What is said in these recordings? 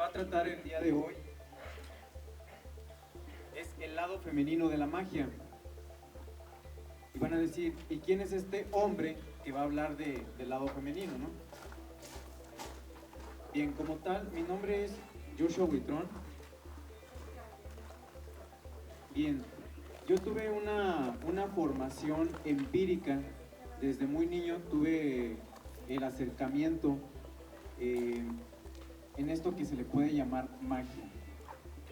va a tratar el día de hoy es el lado femenino de la magia. Y van a decir, ¿y quién es este hombre que va a hablar del lado femenino, no? Bien, como tal, mi nombre es Joshua Huitrón. Bien, yo tuve una formación empírica. Desde muy niño tuve el acercamiento en esto que se le puede llamar magia.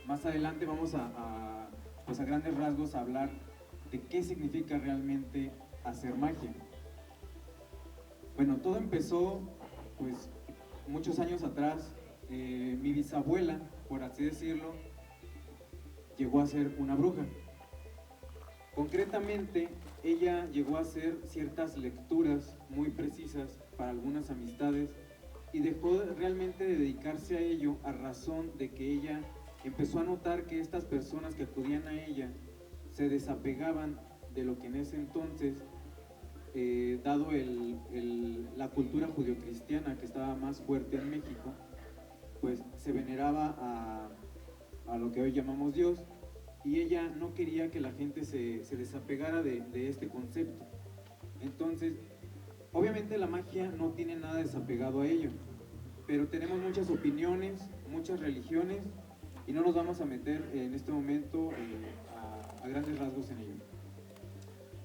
Más adelante vamos pues a grandes rasgos a hablar de qué significa realmente hacer magia. Bueno, todo empezó pues muchos años atrás. Mi bisabuela, por así decirlo, llegó a ser una bruja. Concretamente, ella llegó a hacer ciertas lecturas muy precisas para algunas amistades y dejó realmente de dedicarse a ello a razón de que ella empezó a notar que estas personas que acudían a ella se desapegaban de lo que en ese entonces, dado la cultura judio-cristiana que estaba más fuerte en México, pues se veneraba a lo que hoy llamamos Dios, y ella no quería que la gente se desapegara de este concepto. Entonces, obviamente la magia no tiene nada desapegado a ello, pero tenemos muchas opiniones, muchas religiones, y no nos vamos a meter en este momento a grandes rasgos en ello.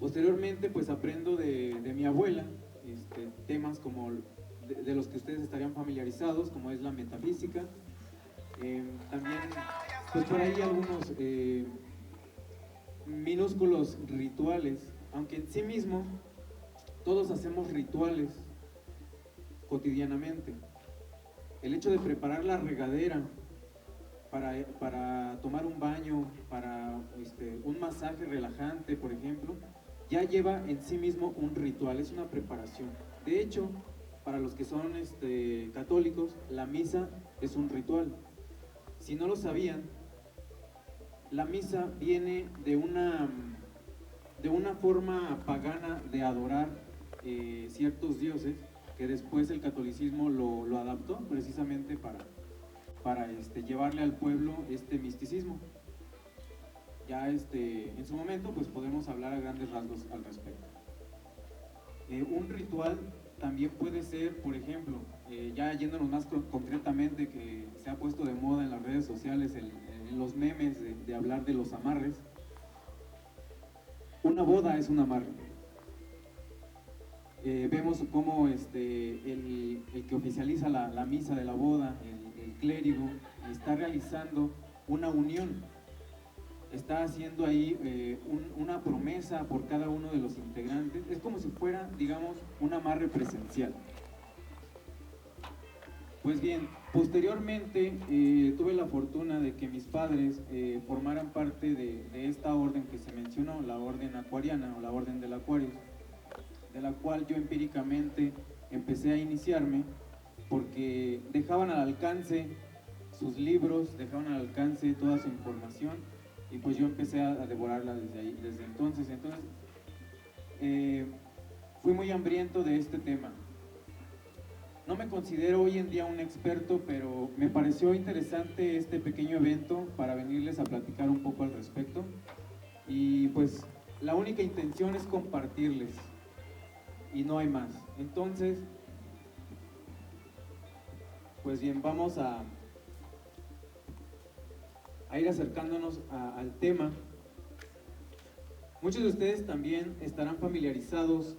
Posteriormente, pues aprendo de mi abuela temas como de los que ustedes estarían familiarizados, como es la metafísica. También, pues por ahí algunos minúsculos rituales, aunque en sí mismo todos hacemos rituales cotidianamente. El hecho de preparar la regadera para tomar un baño, para un masaje relajante, por ejemplo, ya lleva en sí mismo un ritual, es una preparación. De hecho, para los que son católicos, la misa es un ritual. Si no lo sabían, la misa viene de una forma pagana de adorar ciertos dioses, que después el catolicismo lo adaptó precisamente para llevarle al pueblo este misticismo. Ya en su momento pues podemos hablar a grandes rasgos al respecto. Un ritual también puede ser, por ejemplo, ya yéndonos más concretamente, que se ha puesto de moda en las redes sociales, en los memes de hablar de los amarres. Una boda es un amarre. Vemos cómo el que oficializa la misa de la boda, el clérigo, está realizando una unión. Está haciendo ahí una promesa por cada uno de los integrantes. Es como si fuera, digamos, un amarre presencial. Pues bien, posteriormente tuve la fortuna de que mis padres formaran parte de esta orden que se mencionó, la orden acuariana o la orden del Acuario, de la cual yo empíricamente empecé a iniciarme, porque dejaban al alcance sus libros, dejaban al alcance toda su información, y pues yo empecé a devorarla desde entonces. Fui muy hambriento de este tema. No me considero hoy en día un experto, pero me pareció interesante este pequeño evento para venirles a platicar un poco al respecto. Y pues la única intención es compartirles, y no hay más. Entonces, pues bien, vamos a ir acercándonos al tema. Muchos de ustedes también estarán familiarizados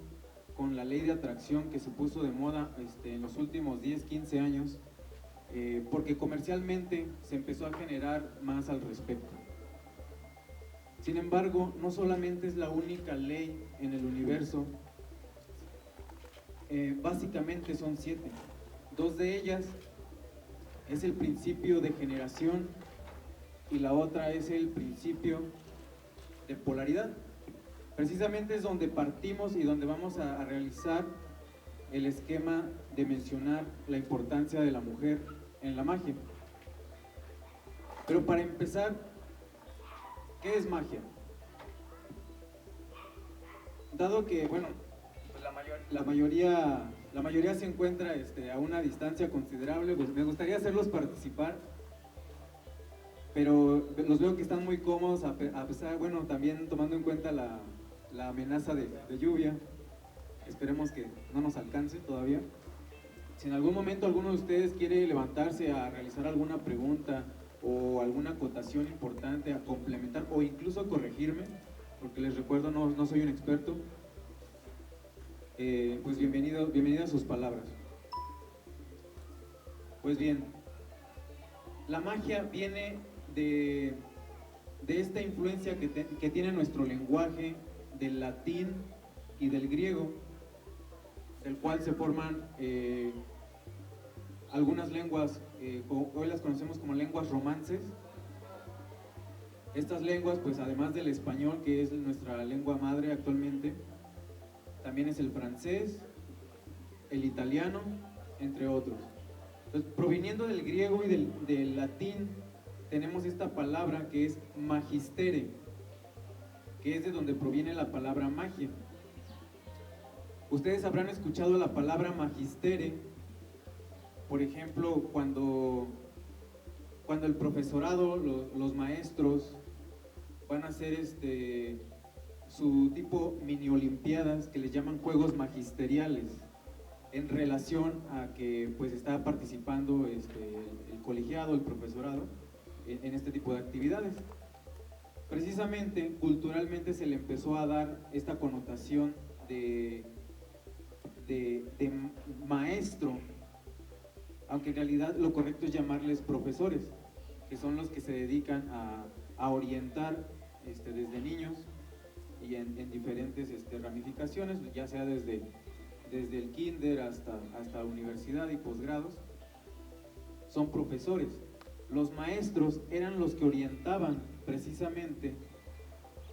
con la ley de atracción que se puso de moda en los últimos 10, 15 años, porque comercialmente se empezó a generar más al respecto. Sin embargo, no solamente es la única ley en el universo, básicamente son 7. 2 de ellas es el principio de generación y la otra es el principio de polaridad. Precisamente es donde partimos y donde vamos a realizar el esquema de mencionar la importancia de la mujer en la magia. Pero para empezar, ¿qué es magia? Dado que, bueno, pues la mayoría se encuentra a una distancia considerable, pues me gustaría hacerlos participar pero los veo que están muy cómodos a pesar, bueno, también tomando en cuenta la amenaza de lluvia. Esperemos que no nos alcance todavía. Si en algún momento alguno de ustedes quiere levantarse a realizar alguna pregunta o alguna acotación importante, a complementar o incluso a corregirme, porque les recuerdo, no soy un experto, pues bienvenido a sus palabras. Pues bien, la magia viene de esta influencia que tiene nuestro lenguaje del latín y del griego, del cual se forman algunas lenguas, hoy las conocemos como lenguas romances. Estas lenguas, pues además del español, que es nuestra lengua madre actualmente, también es el francés, el italiano, entre otros. Entonces, proviniendo del griego y del latín, tenemos esta palabra que es magistere, que es de donde proviene la palabra magia. Ustedes habrán escuchado la palabra magistere, por ejemplo, cuando el profesorado, los maestros, van a hacer su tipo mini olimpiadas que les llaman juegos magisteriales, en relación a que pues está participando el colegiado, el profesorado, en este tipo de actividades. Precisamente, culturalmente se le empezó a dar esta connotación de maestro, aunque en realidad lo correcto es llamarles profesores, que son los que se dedican a orientar desde niños y en diferentes ramificaciones, ya sea desde el kinder hasta universidad y posgrados. Son profesores. Los maestros eran los que orientaban precisamente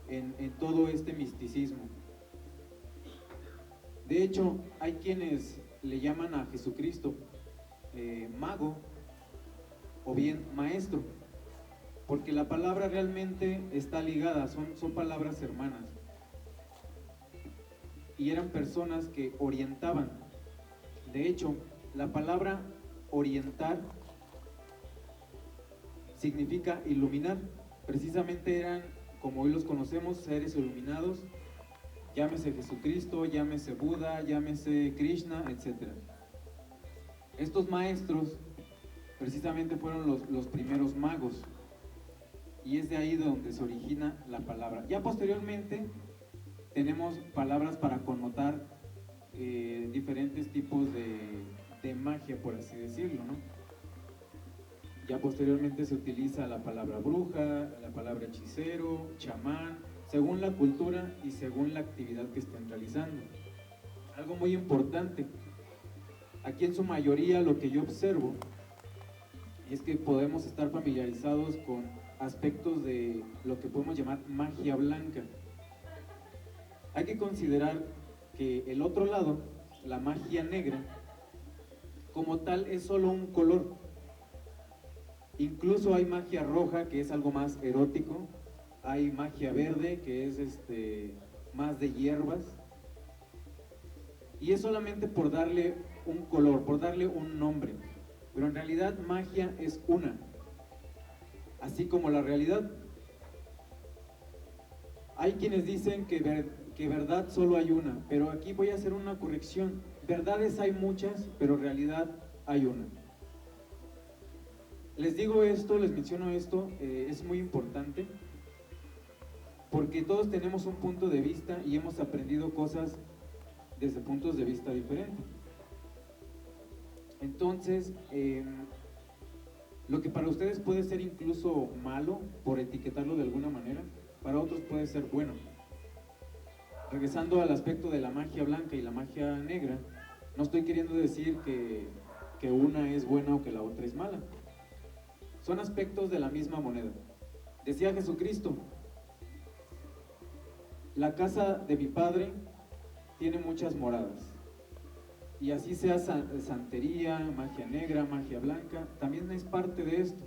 en todo este misticismo. De hecho, hay quienes le llaman a Jesucristo mago o bien maestro, porque la palabra realmente está ligada, son palabras hermanas. Y eran personas que orientaban. De hecho, la palabra orientar significa iluminar. Precisamente eran, como hoy los conocemos, seres iluminados, llámese Jesucristo, llámese Buda, llámese Krishna, etc. Estos maestros precisamente fueron los primeros magos, y es de ahí donde se origina la palabra. Ya posteriormente tenemos palabras para connotar diferentes tipos de magia, por así decirlo, ¿no? Ya posteriormente se utiliza la palabra bruja, la palabra hechicero, chamán, según la cultura y según la actividad que estén realizando. Algo muy importante, aquí en su mayoría lo que yo observo es que podemos estar familiarizados con aspectos de lo que podemos llamar magia blanca. Hay que considerar que el otro lado, la magia negra, como tal es solo un color. Incluso hay magia roja, que es algo más erótico, hay magia verde, que es más de hierbas, y es solamente por darle un color, por darle un nombre, pero en realidad magia es una, así como la realidad. Hay quienes dicen que verdad solo hay una, pero aquí voy a hacer una corrección. Verdades hay muchas, pero realidad hay una. Les digo esto, les menciono esto, es muy importante, porque todos tenemos un punto de vista y hemos aprendido cosas desde puntos de vista diferentes. Entonces, lo que para ustedes puede ser incluso malo, por etiquetarlo de alguna manera, para otros puede ser bueno. Regresando al aspecto de la magia blanca y la magia negra, no estoy queriendo decir que una es buena o que la otra es mala. Son aspectos de la misma moneda. Decía Jesucristo, la casa de mi padre tiene muchas moradas. Y así sea santería, magia negra, magia blanca, también es parte de esto.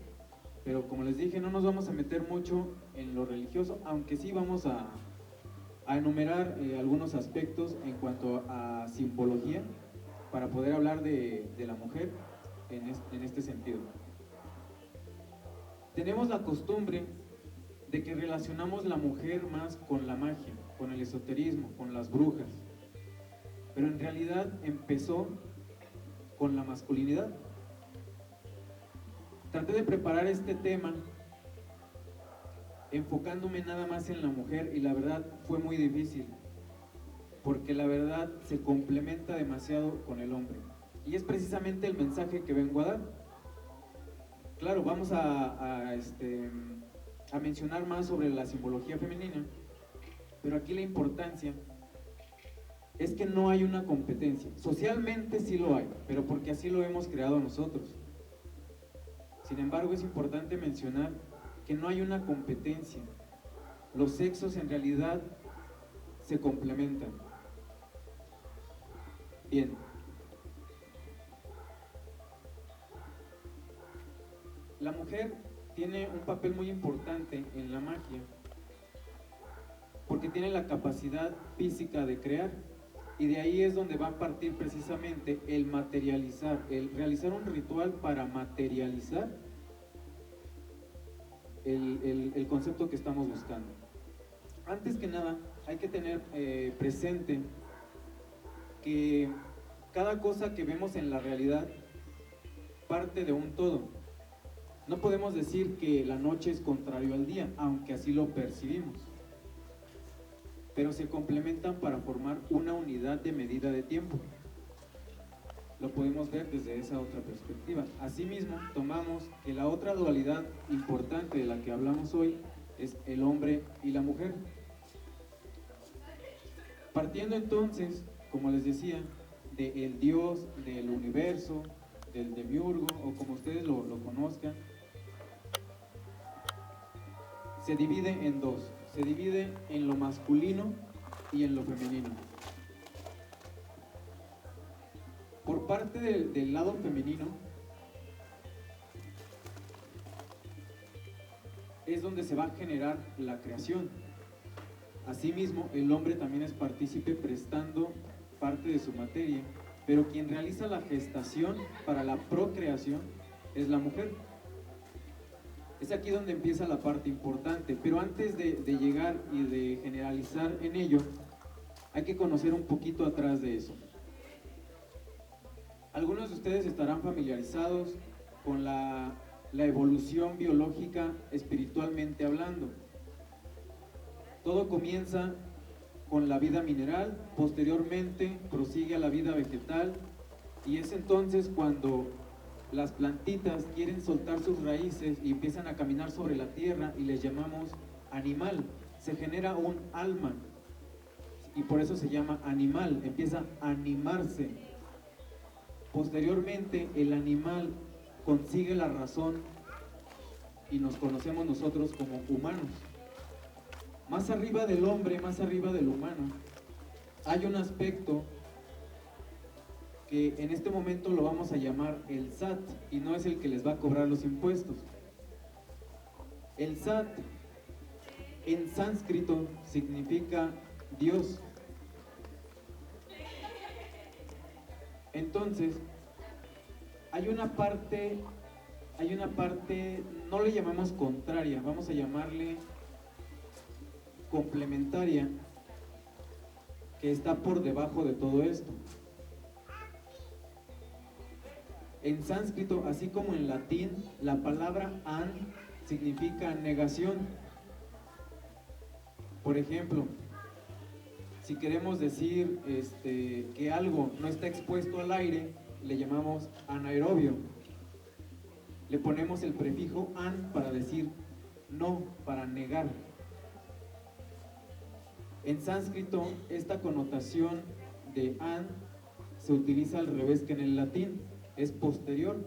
Pero como les dije, no nos vamos a meter mucho en lo religioso, aunque sí vamos a enumerar algunos aspectos en cuanto a simbología, para poder hablar de la mujer en este sentido. Tenemos la costumbre de que relacionamos la mujer más con la magia, con el esoterismo, con las brujas, pero en realidad empezó con la masculinidad. Traté de preparar este tema enfocándome nada más en la mujer y la verdad fue muy difícil, porque la verdad se complementa demasiado con el hombre. Y es precisamente el mensaje que vengo a dar. Claro, vamos a mencionar más sobre la simbología femenina, pero aquí la importancia es que no hay una competencia. Socialmente sí lo hay, pero porque así lo hemos creado nosotros. Sin embargo, es importante mencionar que no hay una competencia. Los sexos en realidad se complementan. Bien. La mujer tiene un papel muy importante en la magia porque tiene la capacidad física de crear, y de ahí es donde va a partir precisamente el materializar, el realizar un ritual para materializar el concepto que estamos buscando. Antes que nada, hay que tener presente que cada cosa que vemos en la realidad parte de un todo. No podemos decir que la noche es contrario al día, aunque así lo percibimos, pero se complementan para formar una unidad de medida de tiempo. Lo podemos ver desde esa otra perspectiva. Asimismo, tomamos que la otra dualidad importante de la que hablamos hoy es el hombre y la mujer. Partiendo entonces, como les decía, del Dios, del universo, del demiurgo, o como ustedes lo conozcan, se divide en dos. Se divide en lo masculino y en lo femenino. Por parte del lado femenino es donde se va a generar la creación. Asimismo, el hombre también es partícipe prestando parte de su materia, pero quien realiza la gestación para la procreación es la mujer. Es aquí donde empieza la parte importante, pero antes de llegar y de generalizar en ello, hay que conocer un poquito atrás de eso. Algunos de ustedes estarán familiarizados con la evolución biológica espiritualmente hablando. Todo comienza con la vida mineral, posteriormente prosigue a la vida vegetal, y es entonces cuando las plantitas quieren soltar sus raíces y empiezan a caminar sobre la tierra y les llamamos animal. Se genera un alma y por eso se llama animal, empieza a animarse. Posteriormente el animal consigue la razón y nos conocemos nosotros como humanos. Más arriba del hombre, más arriba del humano, hay un aspecto que en este momento lo vamos a llamar el SAT, y no es el que les va a cobrar los impuestos. El SAT en sánscrito significa Dios. Entonces, hay una parte, no le llamamos contraria, vamos a llamarle complementaria, que está por debajo de todo esto. En sánscrito, así como en latín, la palabra an significa negación. Por ejemplo, si queremos decir que algo no está expuesto al aire, le llamamos anaerobio. Le ponemos el prefijo an para decir no, para negar. En sánscrito, esta connotación de an se utiliza al revés que en el latín, es posterior.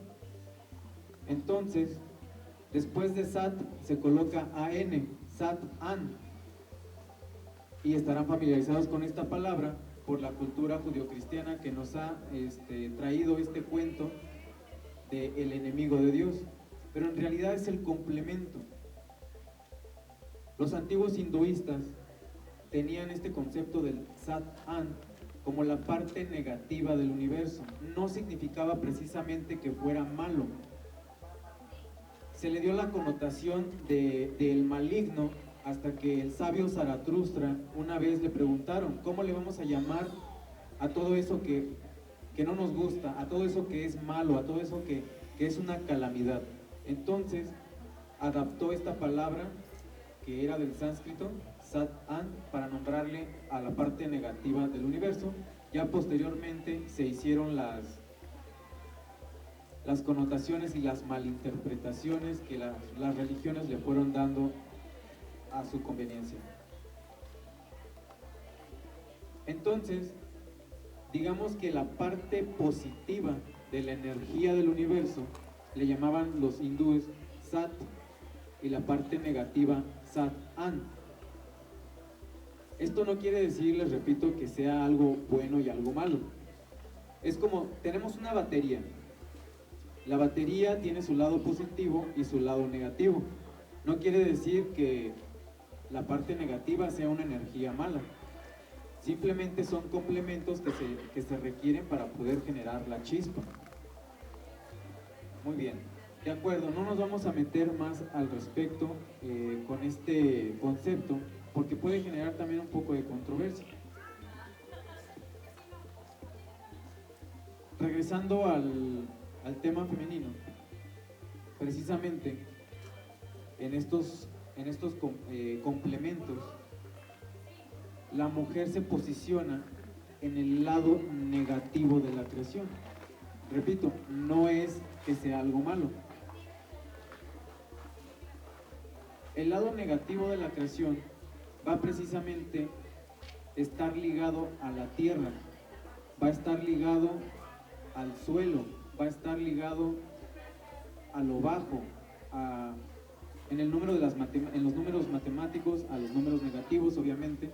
Entonces, después de sat se coloca an, sat an, y estarán familiarizados con esta palabra por la cultura judio-cristiana que nos ha traído este cuento de el enemigo de Dios, pero en realidad es el complemento. Los antiguos hinduistas tenían este concepto del sat-an como la parte negativa del universo. No significaba precisamente que fuera malo, se le dio la connotación del maligno hasta que el sabio Zaratustra una vez le preguntaron, ¿cómo le vamos a llamar a todo eso que no nos gusta, a todo eso que es malo, a todo eso que es una calamidad? Entonces adaptó esta palabra que era del sánscrito, Sat-An, para nombrarle a la parte negativa del universo. Ya posteriormente se hicieron las connotaciones y las malinterpretaciones que las religiones le fueron dando a su conveniencia. Entonces, digamos que la parte positiva de la energía del universo le llamaban los hindúes Sat, y la parte negativa Sat-An. Esto no quiere decir, les repito, que sea algo bueno y algo malo. Es como, tenemos una batería. La batería tiene su lado positivo y su lado negativo. No quiere decir que la parte negativa sea una energía mala. Simplemente son complementos que se requieren para poder generar la chispa. Muy bien, de acuerdo, no nos vamos a meter más al respecto con este concepto, porque puede generar también un poco de controversia. Regresando al tema femenino, precisamente en estos complementos, la mujer se posiciona en el lado negativo de la creación. Repito, no es que sea algo malo. El lado negativo de la creación va precisamente a estar ligado a la tierra, va a estar ligado al suelo, va a estar ligado a lo bajo, en los números matemáticos, a los números negativos, obviamente.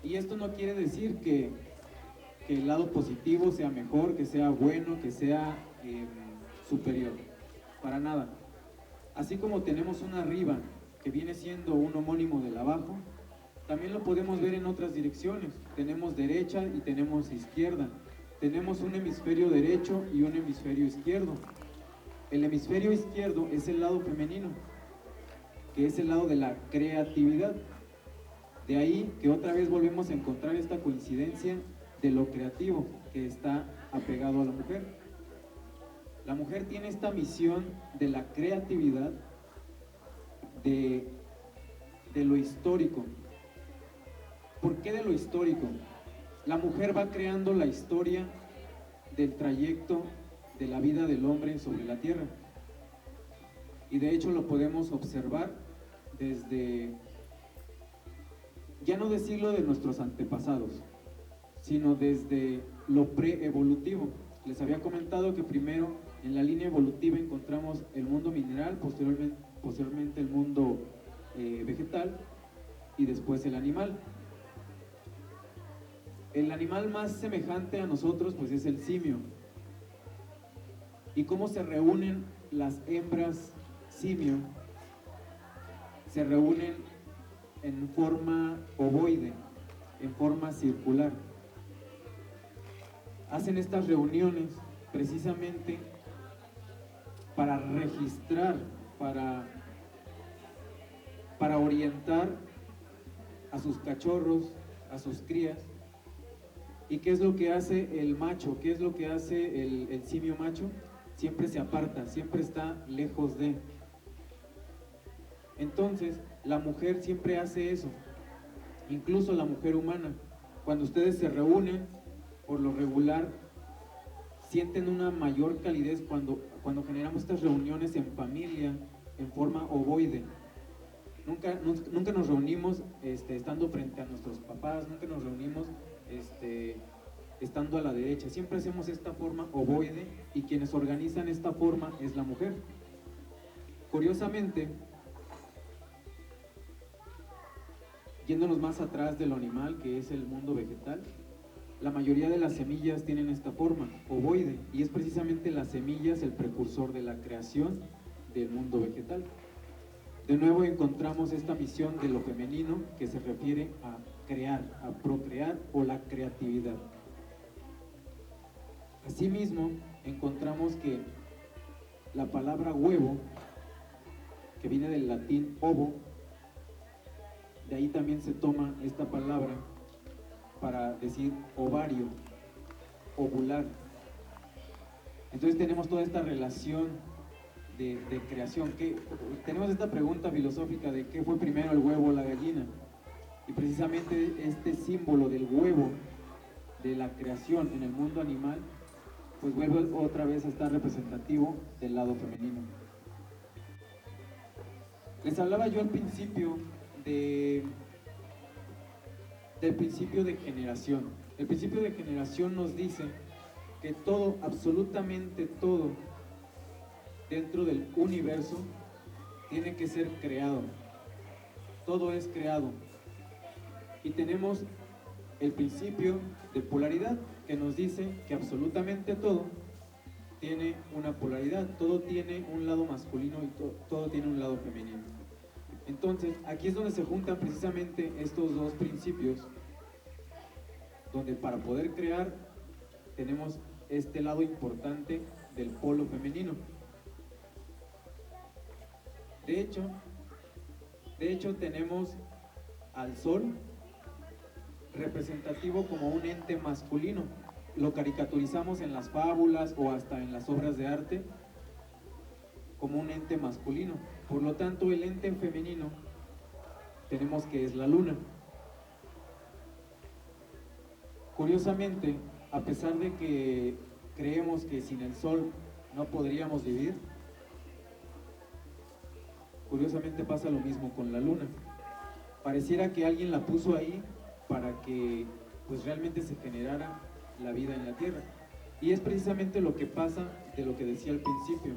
Y esto no quiere decir que el lado positivo sea mejor, que sea bueno, que sea superior, para nada. Así como tenemos una arriba que viene siendo un homónimo del abajo, también lo podemos ver en otras direcciones. Tenemos derecha y tenemos izquierda. Tenemos un hemisferio derecho y un hemisferio izquierdo. El hemisferio izquierdo es el lado femenino, que es el lado de la creatividad. De ahí que otra vez volvemos a encontrar esta coincidencia de lo creativo que está apegado a la mujer. La mujer tiene esta misión de la creatividad, de lo histórico. ¿Por qué de lo histórico? La mujer va creando la historia del trayecto de la vida del hombre sobre la tierra. Y de hecho lo podemos observar desde, ya no decirlo de nuestros antepasados, sino desde lo pre-evolutivo. Les había comentado que primero en la línea evolutiva encontramos el mundo mineral, posteriormente el mundo vegetal y después el animal. El animal más semejante a nosotros pues es el simio. ¿Y cómo se reúnen las hembras simio? Se reúnen en forma ovoide, en forma circular. Hacen estas reuniones precisamente para registrar, para orientar a sus cachorros, a sus crías. ¿Y qué es lo que hace el macho? ¿Qué es lo que hace el simio macho? Siempre se aparta, siempre está lejos de. Entonces, la mujer siempre hace eso, incluso la mujer humana. Cuando ustedes se reúnen, por lo regular, sienten una mayor calidez cuando generamos estas reuniones en familia, en forma ovoide. Nunca nos reunimos estando frente a nuestros papás, nunca nos reunimos estando a la derecha. Siempre hacemos esta forma ovoide y quienes organizan esta forma es la mujer. Curiosamente, yéndonos más atrás de lo animal, que es el mundo vegetal, la mayoría de las semillas tienen esta forma, ovoide, y es precisamente las semillas el precursor de la creación del mundo vegetal. De nuevo encontramos esta misión de lo femenino que se refiere a crear, a procrear o la creatividad. Asimismo, encontramos que la palabra huevo, que viene del latín ovo, de ahí también se toma esta palabra para decir ovario, ovular. Entonces tenemos toda esta relación de creación. Tenemos esta pregunta filosófica de qué fue primero, el huevo o la gallina. Y precisamente este símbolo del huevo, de la creación en el mundo animal, pues vuelve otra vez a estar representativo del lado femenino. Les hablaba yo al principio del principio de generación. El principio de generación nos dice que todo, absolutamente todo, dentro del universo, tiene que ser creado. Todo es creado. Y tenemos el principio de polaridad, que nos dice que absolutamente todo tiene una polaridad, todo tiene un lado masculino y todo tiene un lado femenino. Entonces, aquí es donde se juntan precisamente estos dos principios, donde para poder crear tenemos este lado importante del polo femenino. De hecho tenemos al sol representativo como un ente masculino. Lo caricaturizamos en las fábulas o hasta en las obras de arte como un ente masculino. Por lo tanto, el ente femenino tenemos que es la luna. Curiosamente, a pesar de que creemos que sin el sol no podríamos vivir, curiosamente pasa lo mismo con la luna. Pareciera que alguien la puso ahí para que pues realmente se generara la vida en la tierra. Y es precisamente lo que pasa de lo que decía al principio.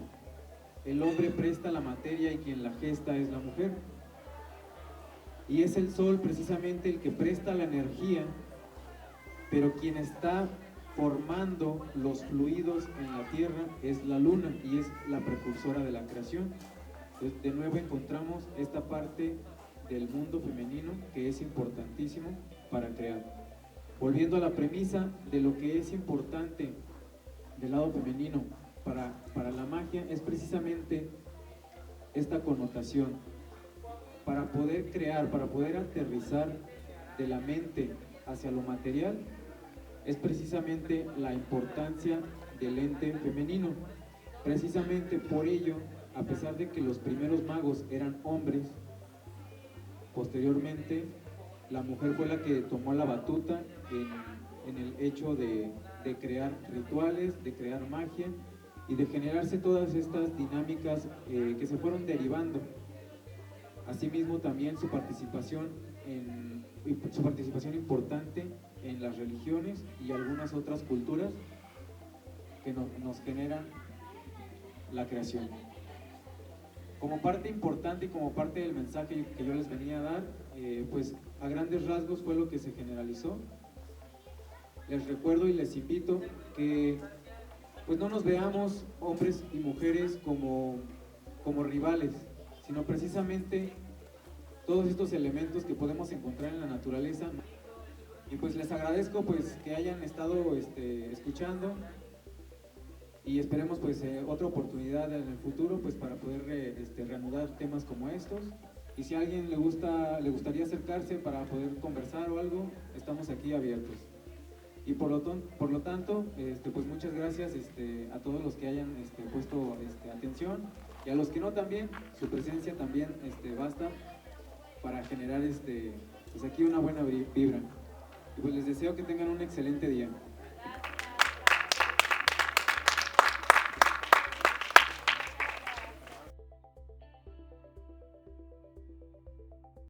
El hombre presta la materia y quien la gesta es la mujer. Y es el sol precisamente el que presta la energía, pero quien está formando los fluidos en la tierra es la luna y es la precursora de la creación. Entonces, de nuevo encontramos esta parte del mundo femenino que es importantísimo para crear. Volviendo a la premisa de lo que es importante del lado femenino para la magia, es precisamente esta connotación. Para poder crear, para poder aterrizar de la mente hacia lo material, es precisamente la importancia del ente femenino. Precisamente por ello, a pesar de que los primeros magos eran hombres, posteriormente la mujer fue la que tomó la batuta en el hecho de crear rituales, de crear magia y de generarse todas estas dinámicas que se fueron derivando. Asimismo también su participación importante en las religiones y algunas otras culturas que nos generan la creación. Como parte importante y como parte del mensaje que yo les venía a dar, pues a grandes rasgos fue lo que se generalizó. Les recuerdo y les invito que pues no nos veamos hombres y mujeres como rivales, sino precisamente todos estos elementos que podemos encontrar en la naturaleza. Y pues les agradezco pues que hayan estado escuchando y esperemos pues otra oportunidad en el futuro pues para poder reanudar temas como estos. Y si a alguien le gustaría acercarse para poder conversar o algo, estamos aquí abiertos. Y por lo tanto, pues muchas gracias a todos los que hayan puesto atención y a los que no también, su presencia también basta para generar pues aquí una buena vibra. Y pues les deseo que tengan un excelente día.